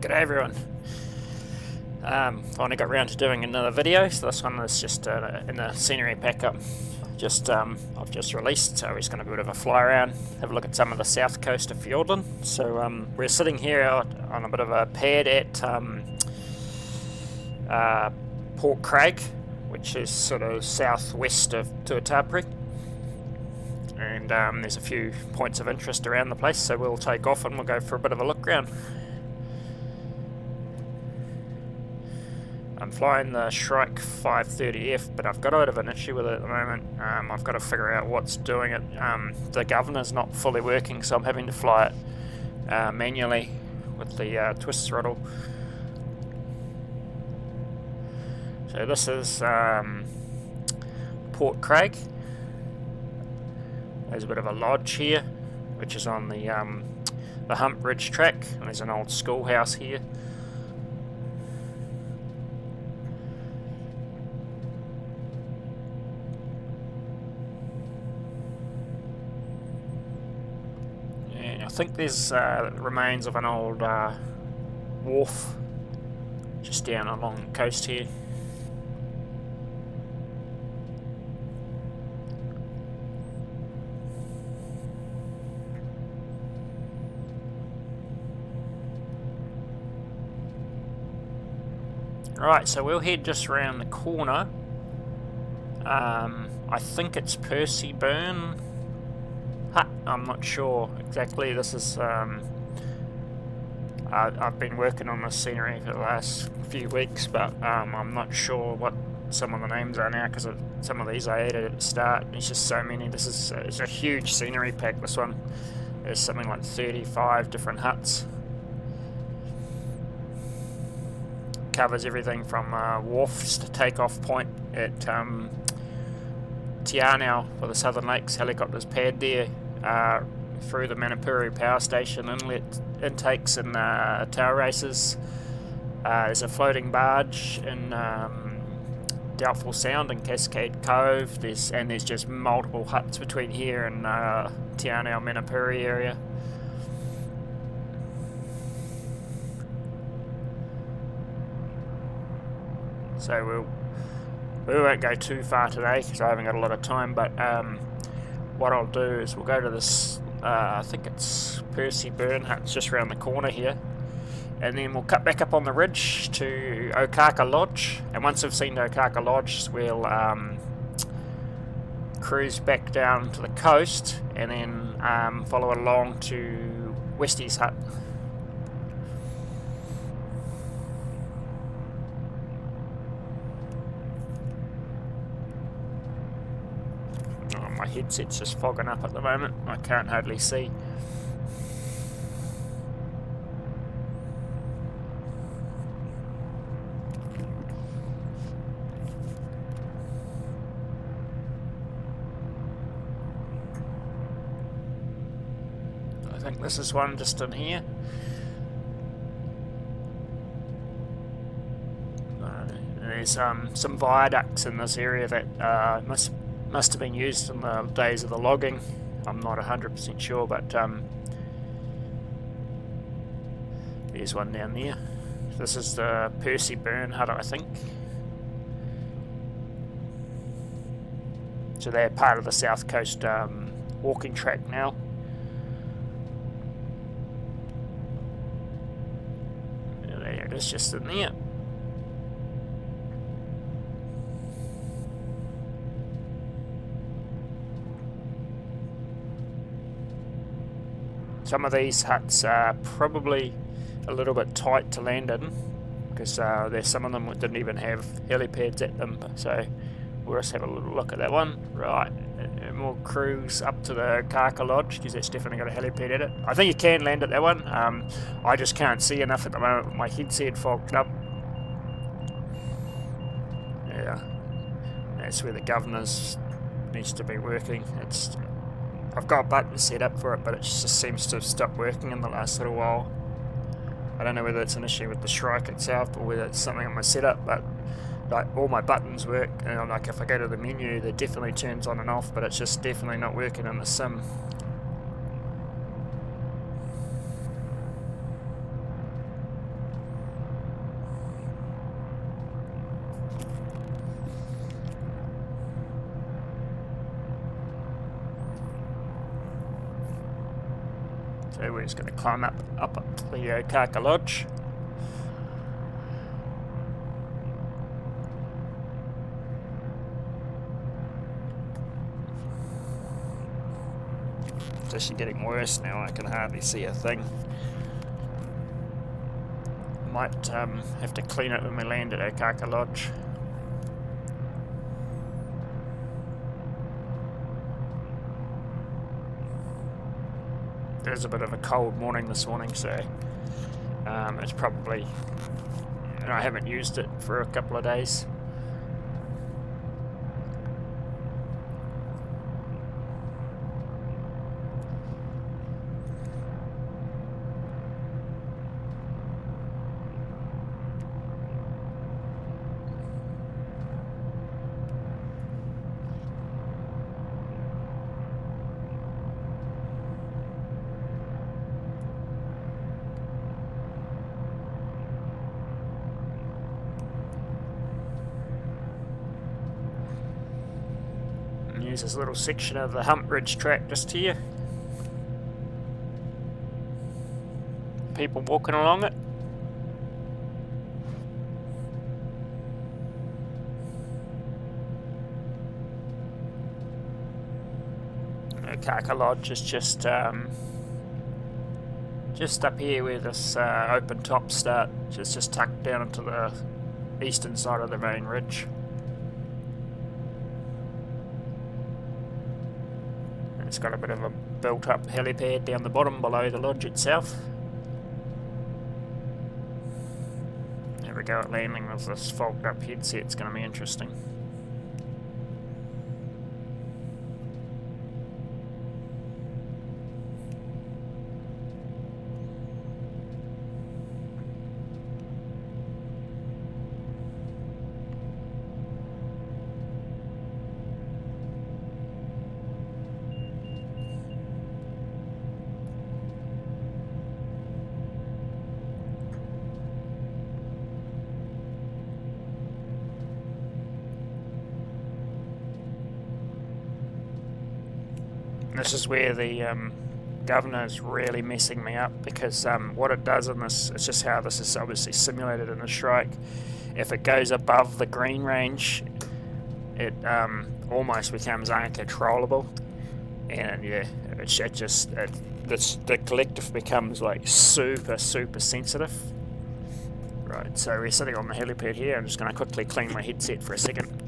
G'day everyone. Finally got around to doing another video, so this one is just in the scenery pack up. I've just released, so we're just going to do a bit of a fly around, have a look at some of the south coast of Fiordland. So we're sitting here on a bit of a pad at Port Craig, which is sort of southwest of Tuatapere. And there's a few points of interest around the place, so we'll take off and we'll go for a bit of a look around. I'm flying the Shrike 530F, but I've got a bit of an issue with it at the moment. I've got to figure out what's doing it. The governor's not fully working, so I'm having to fly it manually with the twist throttle. So this is Port Craig. There's a bit of a lodge here, which is on the Hump Ridge track, and there's an old schoolhouse here. And I think there's remains of an old wharf just down along the coast here. Right, so we'll head just around the corner. I think it's Percy Burn Hut. I'm not sure exactly. This is I've been working on this scenery for the last few weeks, but I'm not sure what some of the names are now because some of these I added at the start. There's just so many. This is it's a huge scenery pack. This one, there's something like 35 different huts. Covers everything from wharfs to takeoff point at Tianau for the Southern Lakes helicopters pad there, through the Manapuru power station inlet intakes and tower races. There's a floating barge in Doubtful Sound and Cascade Cove. There's just multiple huts between here and Tianau Manapuru area. So we won't go too far today because I haven't got a lot of time, but what I'll do is we'll go to this, I think it's Percy Burn Hut, it's just around the corner here, and then we'll cut back up on the ridge to Kaka Lodge, and once we've seen Kaka Lodge we'll cruise back down to the coast and then follow along to Westies Hut. My headset's just fogging up at the moment. I can't hardly see. I think this is one just in here. There's some viaducts in this area that must have been used in the days of the logging. I'm not 100% sure, but there's one down there. This is the Percy Burn Hut, I think. So they're part of the South Coast walking track now. There it is, just in there. Some of these huts are probably a little bit tight to land in because there's some of them that didn't even have helipads at them. So we'll just have a little look at that one. Right, and we'll cruise up to the Kaka Lodge because that's definitely got a helipad at it. I think you can land at that one. I just can't see enough at the moment with my headset fogged up. Yeah, that's where the governor's needs to be working. I've got buttons set up for it, but it just seems to have stopped working in the last little while. I don't know whether it's an issue with the Shrike itself or whether it's something on my setup, but like all my buttons work, and like if I go to the menu, it definitely turns on and off, but it's just definitely not working in the sim. So we're just going to climb up the Kaka Lodge. It's actually getting worse now, I can hardly see a thing. Might have to clean it when we land at our Kaka Lodge. There's a bit of a cold morning this morning, so it's probably, and I haven't used it for a couple of days. Here's this little section of the Hump Ridge track just here. People walking along it. The Kaka Lodge is just up here where this open top start. It's just tucked down into the eastern side of the main ridge. It's got a bit of a built-up helipad down the bottom below the lodge itself. There we go at landing with this fogged-up headset. It's going to be interesting. This is where the governor is really messing me up, because what it does in this, it's just how this is obviously simulated in the Shrike. If it goes above the green range, it almost becomes uncontrollable, and yeah, the collective becomes like super sensitive. Right, so we're sitting on the helipad here. I'm just going to quickly clean my headset for a second.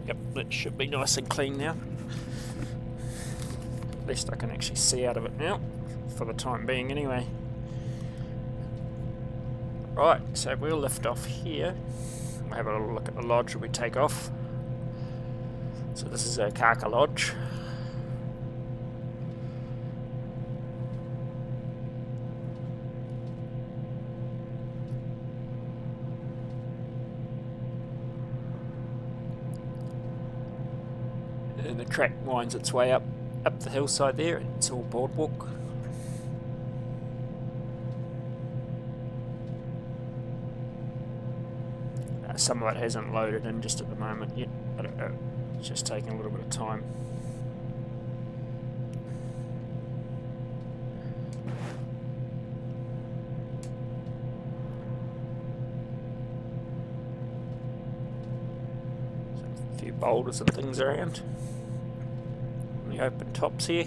Yep, it should be nice and clean now. At least I can actually see out of it now, for the time being anyway. Right, so we'll lift off here. We'll have a little look at the lodge when we take off. So this is our Kaka Lodge. And the track winds its way up the hillside there. It's all boardwalk. Some of it hasn't loaded in just at the moment yet, but it's just taking a little bit of time. So a few boulders and things around. The open tops here.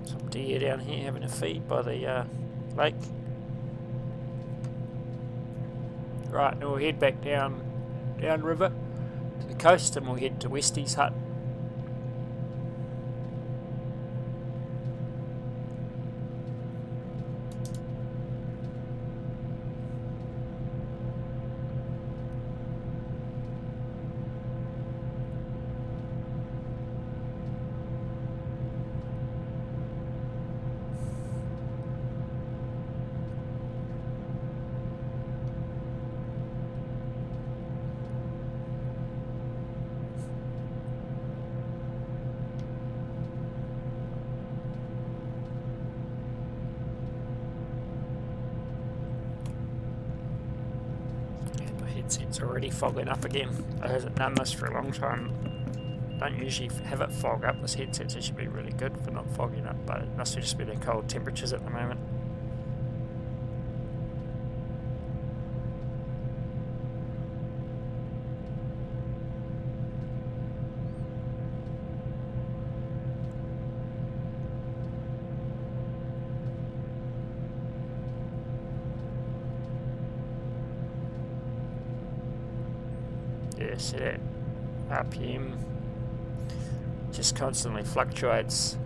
Some deer down here having a feed by the lake. Right, now we'll head back down river to the coast, and we'll head to Westies Hut. headset's already fogging up again. I haven't done this for a long time. Don't usually have it fog up. This headset should be really good for not fogging up, but it must just be the cold temperatures at the moment. Yeah, see that RPM just constantly fluctuates.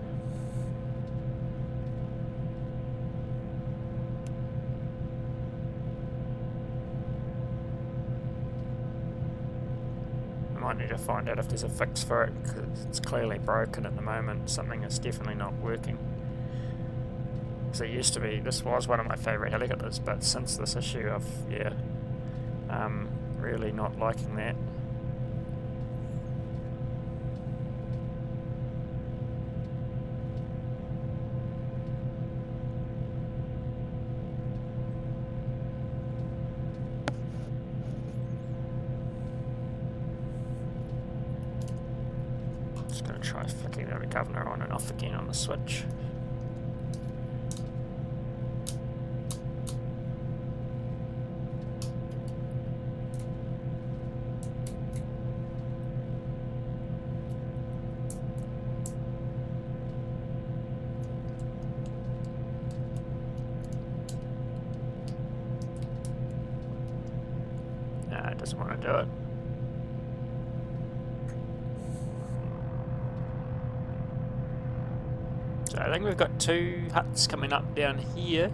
I might need to find out if there's a fix for it, because it's clearly broken at the moment. Something that's definitely not working. Because it used to be, this was one of my favourite helicopters, but since this issue I've, really not liking that. Just going to try flicking the governor on and off again on the switch. Nah, it doesn't want to do it. So I think we've got 2 huts coming up down here.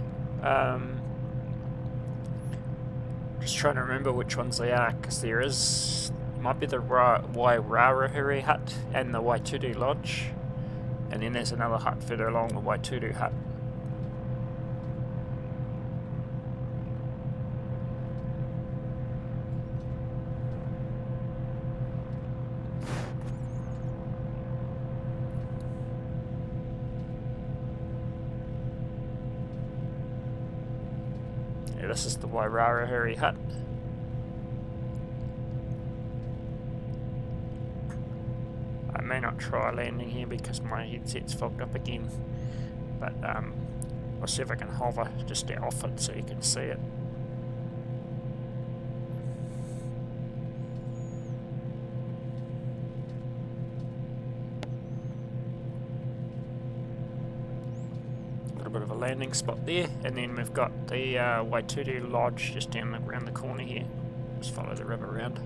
Just trying to remember which ones they are, because there is, might be the Waituli Hut and the Waituli Lodge, and then there's another hut further along, the Waituli Hut. Yeah, this is the Waituli Hut. I may not try landing here because my headset's fogged up again, but I'll see if I can hover just off it so you can see it. Bit of a landing spot there, and then we've got the Waituli Lodge just around the corner here. Just follow the river around.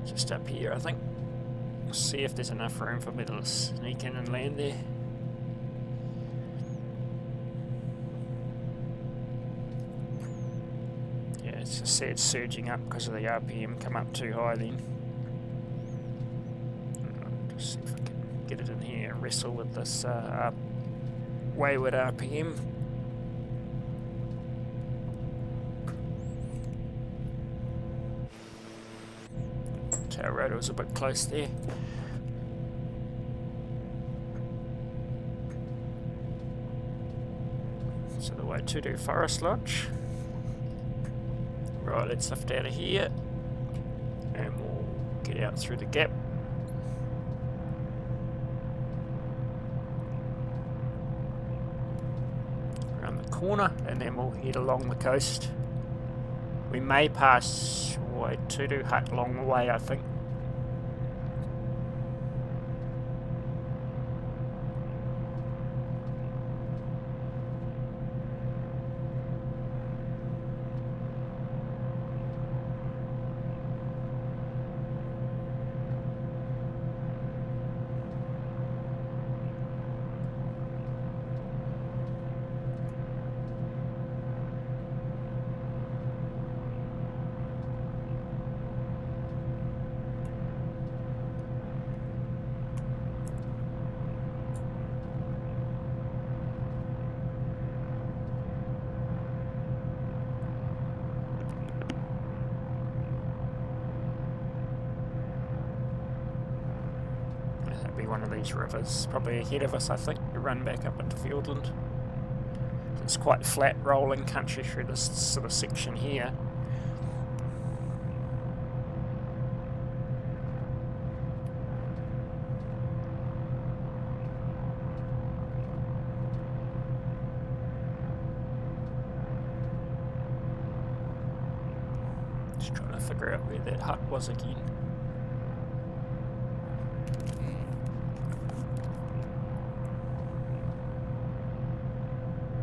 Just up here, I think. We'll see if there's enough room for me to sneak in and land there. I see it's surging up because of the RPM come up too high then. I'll just see if I can get it in here and wrestle with this wayward RPM. Tail rotor was a bit close there. So the Waituli Forest Lodge. Right, let's lift out of here and we'll get out through the gap. Around the corner, and then we'll head along the coast. We may pass Waituli Hut along the way, I think. be one of these rivers, probably ahead of us, I think, to run back up into Fieldland. It's quite flat, rolling country through this sort of section here. Just trying to figure out where that hut was again.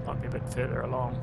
Might be a bit further along.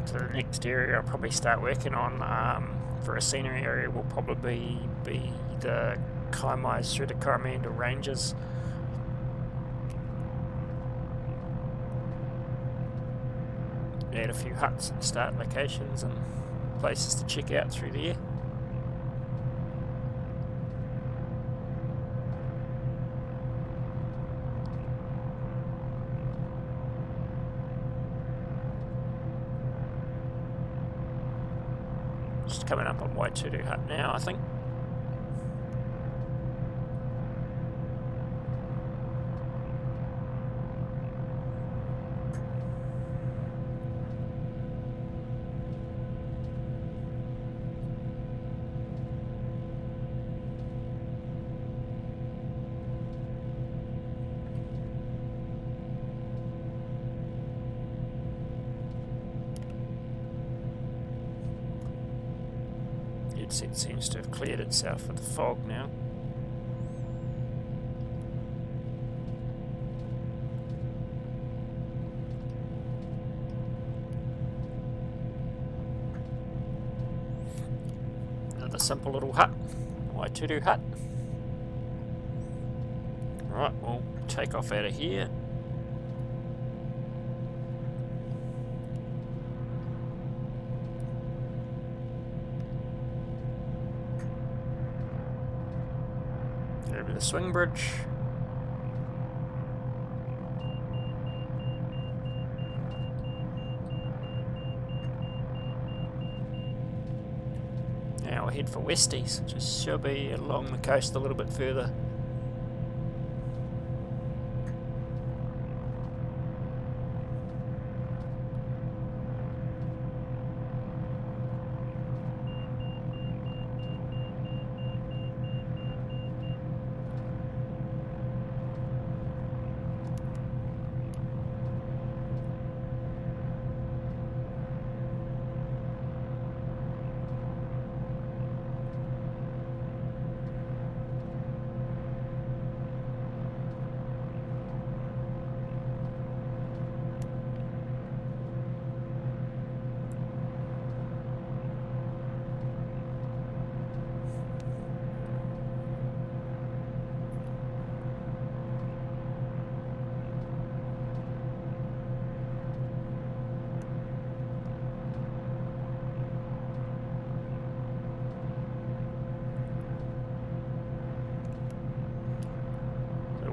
So the next area I'll probably start working on for a scenery area will probably be the Kaimais through the Coromandel Ranges. Add a few huts and start locations and places to check out through there. Just coming up on Waituli Hut now, I think. It seems to have cleared itself of the fog now. Another simple little hut, Waituli Hut. Right, we'll take off out of here. Over the swing bridge. Now we'll head for Westies, which should be along the coast a little bit further.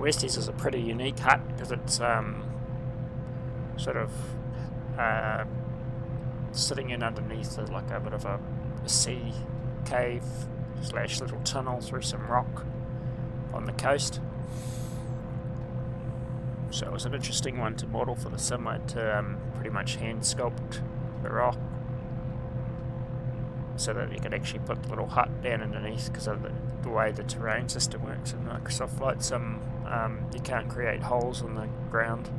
Westies is a pretty unique hut because it's sort of sitting in underneath like a bit of a sea cave slash little tunnel through some rock on the coast. So it was an interesting one to model for the sim. I had to pretty much hand sculpt the rock so that you could actually put the little hut down underneath because of the way the terrain system works in Microsoft Flight Sim. You can't create holes in the ground.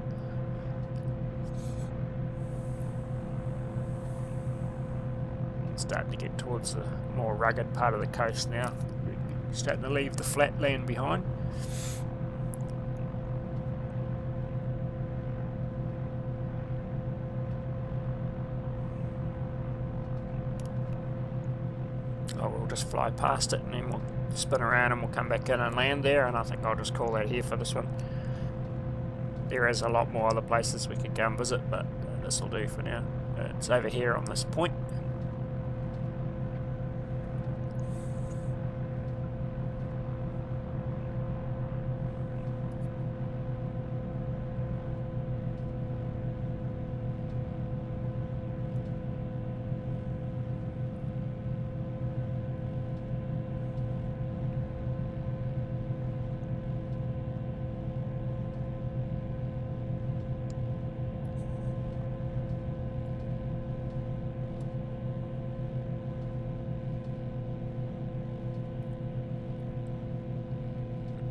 Starting to get towards the more rugged part of the coast now. Starting to leave the flat land behind. Oh, we'll just fly past it and then we'll spin around and we'll come back in and land there, and I think I'll just call that here for this one. There is a lot more other places we could go and visit, but this will do for now. It's over here on this point.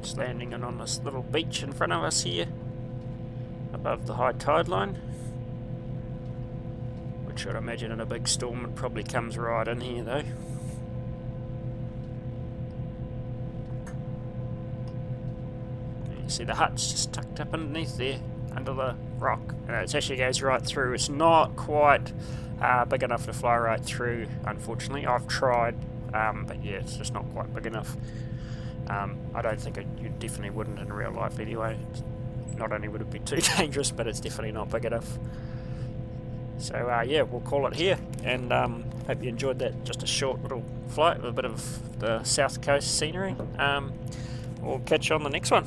Just landing in on this little beach in front of us here, above the high tide line, which I'd imagine in a big storm it probably comes right in here though. You see the hut's just tucked up underneath there, under the rock, and it actually goes right through. It's not quite big enough to fly right through, unfortunately. I've tried, but yeah, it's just not quite big enough. I don't think you definitely wouldn't in real life anyway. Not only would it be too dangerous, but it's definitely not big enough. So yeah, we'll call it here, and hope you enjoyed that. Just a short little flight with a bit of the south coast scenery. We'll catch you on the next one.